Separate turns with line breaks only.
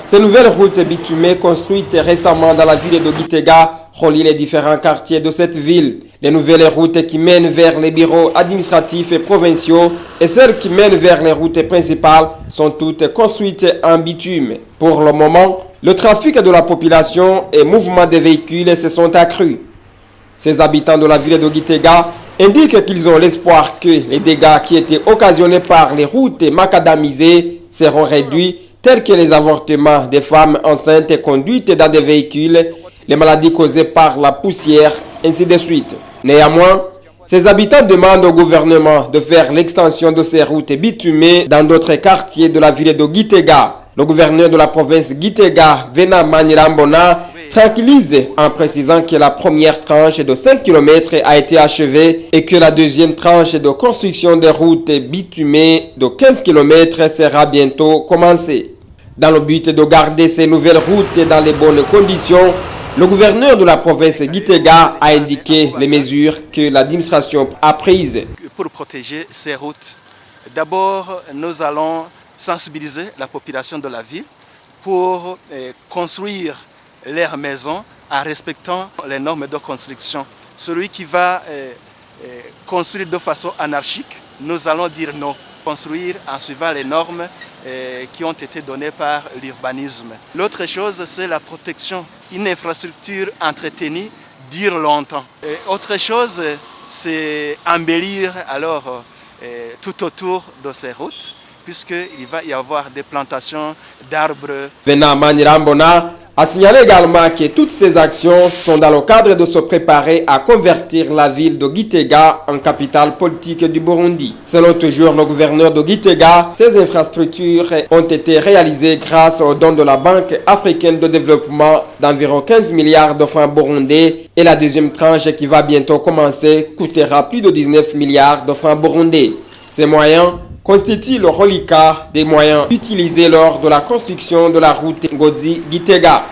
Ces nouvelles routes bitumées construites récemment dans la ville de Gitega relient les différents quartiers de cette ville. Les nouvelles routes qui mènent vers les bureaux administratifs et provinciaux et celles qui mènent vers les routes principales sont toutes construites en bitume. Pour le moment, le trafic de la population et mouvement des véhicules se sont accrus. Ces habitants de la ville de Gitega indiquent qu'ils ont l'espoir que les dégâts qui étaient occasionnés par les routes macadamisées seront réduits, tels que les avortements des femmes enceintes et conduites dans des véhicules, les maladies causées par la poussière, ainsi de suite. Néanmoins, ces habitants demandent au gouvernement de faire l'extension de ces routes bitumées dans d'autres quartiers de la ville de Gitega. Le gouverneur de la province Gitega, Vena Manirambona, tranquillise en précisant que la première tranche de 5 km a été achevée et que la deuxième tranche de construction des routes bitumées de 15 km sera bientôt commencée. Dans le but de garder ces nouvelles routes dans les bonnes conditions, le gouverneur de la province Gitega a indiqué les mesures que l'administration a prises.
Pour protéger ces routes, d'abord nous allons sensibiliser la population de la ville pour construire leurs maisons en respectant les normes de construction. Celui qui va construire de façon anarchique, nous allons dire non. Construire en suivant les normes qui ont été données par l'urbanisme. L'autre chose, c'est la protection. Une infrastructure entretenue dure longtemps. Autre chose, c'est embellir alors tout autour de ces routes, puisqu'il va y avoir des plantations d'arbres.
Vena Manirambona a signalé également que toutes ces actions sont dans le cadre de se préparer à convertir la ville de Gitega en capitale politique du Burundi. Selon toujours le gouverneur de Gitega, ces infrastructures ont été réalisées grâce aux dons de la Banque africaine de développement d'environ 15 milliards de francs burundais et la deuxième tranche qui va bientôt commencer coûtera plus de 19 milliards de francs burundais. Ces moyens constitue le reliquat des moyens utilisés lors de la construction de la route Ngozi-Gitega.